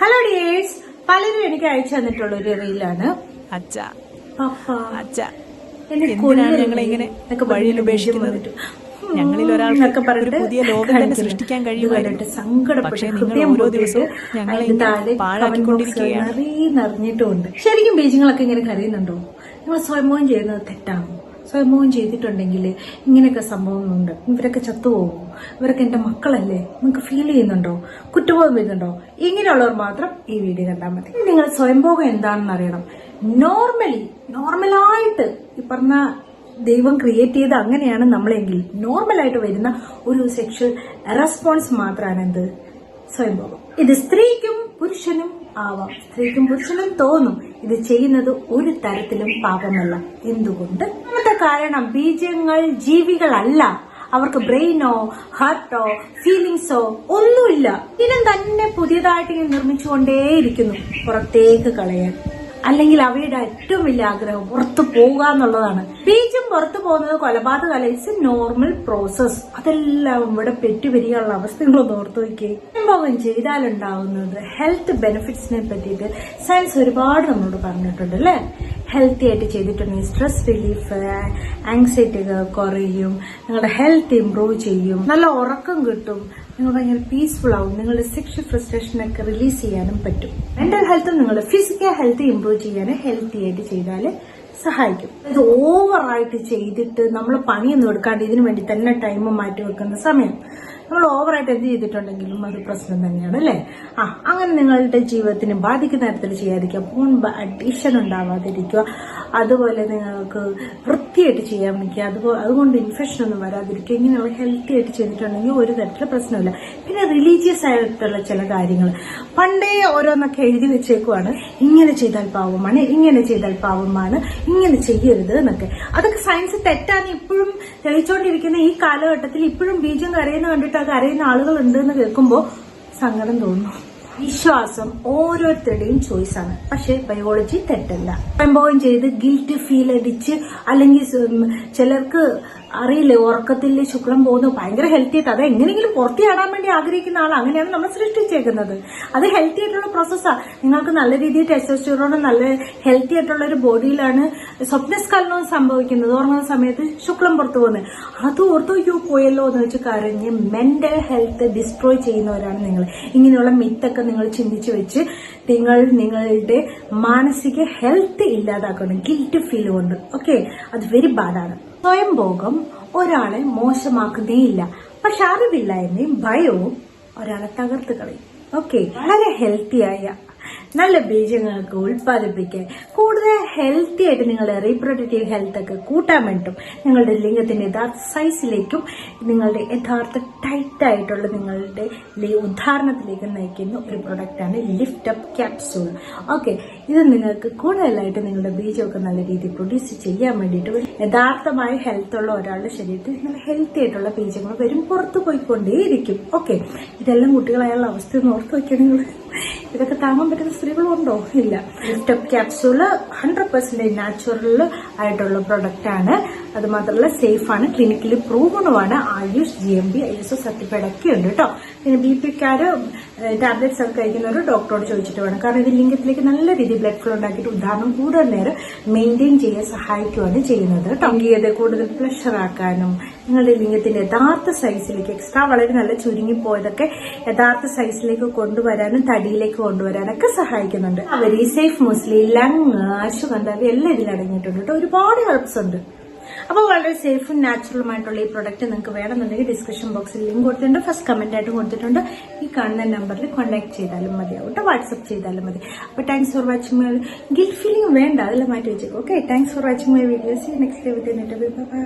Hello dears, പലരും എനിക്ക് അയച്ചു തന്നിട്ടുള്ള ഒരു റീലാണ്. അച്ഛ അച്ഛ എന്തിനാണ് ഞങ്ങളെ ഇങ്ങനെ വഴിയിൽ ഉപേക്ഷിക്കുന്നത്? ഞങ്ങളിൽ ഒരാൾക്ക് ഒരു പുതിയ ലോകം തന്നെ സൃഷ്ടിക്കാൻ കഴിയുമായിരുന്നു. പക്ഷേ നിങ്ങൾ ഓരോ ദിവസവും ഞങ്ങളെ പാഴാക്കിക്കൊണ്ടിരിക്കുകയാണ്. നിറഞ്ഞിട്ടുമുണ്ട്. ശരിക്കും ബീജങ്ങളൊക്കെ ഇങ്ങനെ കരയുന്നുണ്ടോ? നിങ്ങൾ സ്വയംഭോഗം ചെയ്യുന്നത് തെറ്റാണോ? സ്വയംഭോഗം ചെയ്തിട്ടുണ്ടെങ്കിൽ ഇങ്ങനെയൊക്കെ സംഭവങ്ങളുണ്ട്. ഇവരൊക്കെ ചത്തുപോകും, ഇവരൊക്കെ എന്റെ മക്കളല്ലേ, നിങ്ങൾക്ക് ഫീൽ ചെയ്യുന്നുണ്ടോ? കുറ്റബോധം വരുന്നുണ്ടോ? ഇങ്ങനെയുള്ളവർ മാത്രം ഈ വീഡിയോ കണ്ടാൽ മതി. നിങ്ങൾ സ്വയംഭോഗം എന്താണെന്ന് അറിയണം. നോർമലായിട്ട് ഈ പറഞ്ഞ ദൈവം ക്രിയേറ്റ് ചെയ്ത് അങ്ങനെയാണ് നമ്മളെങ്കിൽ നോർമലായിട്ട് വരുന്ന ഒരു സെക്ഷൽ റെസ്പോൺസ് മാത്രമാണ് എന്ത്? സ്വയംഭോഗം. ഇത് സ്ത്രീക്കും പുരുഷനും ആവാം. സ്ത്രീക്കും പുരുഷനും തോന്നും ഇത് ചെയ്യുന്നത് ഒരു തരത്തിലും പാപമല്ല. എന്തുകൊണ്ട്? ഒന്നാമത്തെ കാരണം, ബീജങ്ങൾ ജീവികളല്ല. അവർക്ക് ബ്രെയിനോ ഹാർട്ടോ ഫീലിങ്സോ ഒന്നുമില്ല. ഇതിനും തന്നെ പുതിയതായിട്ട് നിർമ്മിച്ചുകൊണ്ടേയിരിക്കുന്നു പുറത്തേക്ക് കളയാൻ. അല്ലെങ്കിൽ അവയുടെ ഏറ്റവും വലിയ ആഗ്രഹം പുറത്തു പോകുക എന്നുള്ളതാണ്. ബീജം പുറത്തു പോകുന്നത് കൊലപാതകമല്ല, ഇറ്റ്സ് എ നോർമൽ പ്രോസസ്. അതെല്ലാം ഇവിടെ പെറ്റുവരികയുള്ള അവസ്ഥകളൊന്ന് ഓർത്തു നോക്കിയേ. സ്വയംഭോഗം ചെയ്താലുണ്ടാവുന്നത് ഹെൽത്ത് ബെനിഫിറ്റ്സിനെ പറ്റിയിട്ട് സയൻസ് ഒരുപാട് നമ്മളോട് പറഞ്ഞിട്ടുണ്ട് അല്ലെ. ഹെൽത്തി ആയിട്ട് ചെയ്തിട്ടുണ്ടെങ്കിൽ സ്ട്രെസ് റിലീഫ്, ആങ്സൈറ്റി കുറയും, നിങ്ങളുടെ ഹെൽത്ത് ഇംപ്രൂവ് ചെയ്യും, നല്ല ഉറക്കം കിട്ടും, നിങ്ങൾ ഭയങ്കര പീസ്ഫുൾ ആവും, നിങ്ങളുടെ സെക്ഷൽ ഫ്രസ്ട്രേഷനൊക്കെ റിലീസ് ചെയ്യാനും പറ്റും. മെന്റൽ ഹെൽത്തും നിങ്ങളുടെ ഫിസിക്കൽ ഹെൽത്ത് ഇംപ്രൂവ് ചെയ്യാനും ഹെൽത്തി ആയിട്ട് ചെയ്താൽ സഹായിക്കും. ഇത് ഓവറായിട്ട് ചെയ്തിട്ട് നമ്മൾ പണിയൊന്നും എടുക്കാണ്ട് ഇതിനു വേണ്ടി തന്നെ ടൈം മാറ്റി വെക്കുന്ന സമയം നമ്മൾ ഓവറായിട്ട് എന്ത് ചെയ്തിട്ടുണ്ടെങ്കിലും അത് പ്രശ്നം തന്നെയാണ് അല്ലേ. അങ്ങനെ നിങ്ങളുടെ ജീവിതത്തിന് ബാധിക്കുന്ന തരത്തിൽ ചെയ്യാതിരിക്കുക, ഫോൺ അഡിക്ഷൻ ഉണ്ടാവാതിരിക്കുക, അതുപോലെ നിങ്ങൾക്ക് വൃത്തിയായിട്ട് ചെയ്യാൻ പറ്റുക, അതുകൊണ്ട് ഇൻഫെക്ഷൻ ഒന്നും വരാതിരിക്കുക. ഇങ്ങനെയുള്ള ഹെൽത്തി ആയിട്ട് ചെയ്തിട്ടുണ്ടെങ്കിൽ ഒരു തരത്തിലുള്ള പ്രശ്നമില്ല. പിന്നെ റിലീജിയസ് ആയിട്ടുള്ള ചില കാര്യങ്ങൾ പണ്ടേ ഓരോന്നൊക്കെ എഴുതി വെച്ചേക്കുവാണ്. ഇങ്ങനെ ചെയ്താൽ പാവമാണ്, ഇങ്ങനെ ചെയ്താൽ പാവമാണ്, ഇങ്ങനെ ചെയ്യരുത് എന്നൊക്കെ. അതൊക്കെ സയൻസ് തെറ്റാന്ന് ഇപ്പോഴും തെളിയിച്ചുകൊണ്ടിരിക്കുന്ന ഈ കാലഘട്ടത്തിൽ ഇപ്പോഴും ബീജം കരയുന്ന കണ്ടിട്ട് കരയുന്ന ആളുകൾ ഉണ്ട് എന്ന് കേൾക്കുമ്പോൾ സങ്കടം തോന്നുന്നു. വിശ്വാസം ഓരോരുത്തരുടെയും ചോയ്സ് ആണ്. പക്ഷെ ബയോളജി തെറ്റല്ല. സ്വയംഭോഗം ചെയ്ത് ഗിൽറ്റ് ഫീൽ അടിച്ച്, അല്ലെങ്കിൽ ചിലർക്ക് അറിയില്ലേ ഉറക്കത്തിൽ ശുക്ലം പോകുന്നു ഭയങ്കര ഹെൽത്തി ആയിട്ട്, അത് എങ്ങനെയെങ്കിലും പുറത്ത് ചാടാൻ വേണ്ടി ആഗ്രഹിക്കുന്ന ആൾ, അങ്ങനെയാണ് നമ്മൾ സൃഷ്ടിച്ചേക്കുന്നത്. അത് ഹെൽത്തി ആയിട്ടുള്ള പ്രോസസ്സാണ്. നിങ്ങൾക്ക് നല്ല രീതിയിൽ ടെസ്റ്റോസ്റ്ററോണും നല്ല ഹെൽത്തി ആയിട്ടുള്ള ഒരു ബോഡിയിലാണ് സ്വപ്നസ്ഖലനവും സംഭവിക്കുന്നത്. ഉറങ്ങുന്ന സമയത്ത് ശുക്ലം പുറത്തു പോകുന്നത്. അത് ഓർത്തോ പോയല്ലോ എന്ന് വെച്ച് കരഞ്ഞ് മെന്റൽ ഹെൽത്ത് ഡിസ്ട്രോയ് ചെയ്യുന്നവരാണ് നിങ്ങൾ. ഇങ്ങനെയുള്ള മിത്തൊക്കെ നിങ്ങൾ ചിന്തിച്ചു വെച്ച് നിങ്ങളുടെ മാനസിക ഹെൽത്ത് ഇല്ലാതാക്കണം ഗിൽറ്റ് ഫീൽ കൊണ്ട്. ഓക്കെ, അത് വെരി ബാഡാണ്. സ്വയംഭോഗം ഒരാളെ മോശമാക്കുന്നേയില്ല, പക്ഷെ അറിവില്ലായ്മയും ഭയവും ഒരാളെ തകർത്ത് കളയും. ഓക്കെ, വളരെ ഹെൽത്തിയായ നല്ല ബീജങ്ങൾക്ക് ഉൽപ്പാദിപ്പിക്കാൻ കൂടുതൽ ഹെൽത്തി ആയിട്ട് നിങ്ങളുടെ റീപ്രൊഡക്റ്റീവ് ഹെൽത്ത് ഒക്കെ കൂട്ടാൻ വേണ്ടിയിട്ടും നിങ്ങളുടെ ലിംഗത്തിന്റെ യഥാർത്ഥ സൈസിലേക്കും നിങ്ങളുടെ യഥാർത്ഥ ടൈറ്റ് ആയിട്ടുള്ള നിങ്ങളുടെ ഉദാഹരണത്തിലേക്ക് നയിക്കുന്ന ഒരു പ്രൊഡക്റ്റാണ് ലിഫ്റ്റ് അപ്പ് ക്യാപ്സൂൾ. ഓക്കെ, ഇത് നിങ്ങൾക്ക് കൂടുതലായിട്ട് നിങ്ങളുടെ ബീജമൊക്കെ നല്ല രീതിയിൽ പ്രൊഡ്യൂസ് ചെയ്യാൻ വേണ്ടിയിട്ട് യഥാർത്ഥമായ ഹെൽത്ത് ഉള്ള ഒരാളുടെ ശരീരത്തിൽ നല്ല ഹെൽത്തി ആയിട്ടുള്ള ബീജങ്ങൾ വരും, പുറത്തു പോയിക്കൊണ്ടേയിരിക്കും. ഓക്കെ, ഇതെല്ലാം കുട്ടികളായുള്ള അവസ്ഥ ഒന്ന് ഓർത്ത് വയ്ക്കണം. നിങ്ങൾ ഇതൊക്കെ താങ്ങാൻ പറ്റുന്ന സ്ത്രീകളുണ്ടോ? ഇല്ല. ലിഫ്റ്റ് അപ്പ് ക്യാപ്സൂള് 100% നാച്ചുറൽ ആയിട്ടുള്ള പ്രൊഡക്റ്റ് ആണ്. അത് മാത്രമല്ല സേഫ് ആണ്, ക്ലിനിക്കലി പ്രൂവണുമാണ്, ആയുഷ് GMB ISO സർട്ടിഫൈഡ് ഒക്കെ ഉണ്ട് കേട്ടോ. പിന്നെ BP-ക്കാര് ടാബ്ലറ്റ്സ് ഒക്കെ കഴിക്കുന്നവർ ഡോക്ടറോട് ചോദിച്ചിട്ട് വേണം. കാരണം ഇത് ലിംഗത്തിലേക്ക് നല്ല രീതിയിൽ ബ്ലഡ് ഫ്ലോ ഉണ്ടാക്കിയിട്ട് ഉദാഹരണം കൂടുതൽ നേരം മെയിൻറ്റെയിൻ ചെയ്യാൻ സഹായിക്കുകയാണ് ചെയ്യുന്നത് കേട്ടോ. ലിംഗീയത കൂടുതൽ പ്ലഷർ ആക്കാനും നിങ്ങളുടെ ലിംഗത്തിന്റെ യഥാർത്ഥ സൈസിലേക്ക് എക്സ്ട്രാ വളരെ നല്ല ചുരുങ്ങിപ്പോയതൊക്കെ യഥാർത്ഥ സൈസിലേക്ക് കൊണ്ടുവരാനും തടിയിലേക്ക് കൊണ്ടുവരാനൊക്കെ സഹായിക്കുന്നുണ്ട്. വെരി സേഫ്, മുസ്ലി, ലങ്, അശ്വഗന്ധ എല്ലാം ഇതിൽ അടങ്ങിയിട്ടുണ്ട് കേട്ടോ. ഒരുപാട് ഹെൽപ്സ് ഉണ്ട്. അപ്പോൾ വളരെ സേഫും നാച്ചുറലുമായിട്ടുള്ള ഈ പ്രൊഡക്റ്റ് നിങ്ങൾക്ക് വേണമെന്നുണ്ടെങ്കിൽ ഡിസ്ക്രിപ്ഷൻ ബോക്സിൽ ലിങ്ക് കൊടുത്തിട്ടുണ്ട്, ഫസ്റ്റ് കമന്റ് ആയിട്ട് കൊടുത്തിട്ടുണ്ട്. ഈ കാണുന്ന നമ്പറിൽ കോൺടാക്ട് ചെയ്താലും മതിയാവും കേട്ടോ, വാട്സ്ആപ്പ് ചെയ്താലും മതി. അപ്പോൾ thanks for watching my guilt feeling വേണ്ട, അതെല്ലാം മാറ്റി വെച്ചേക്കും. Okay, thanks for watching my videos. Next day with by.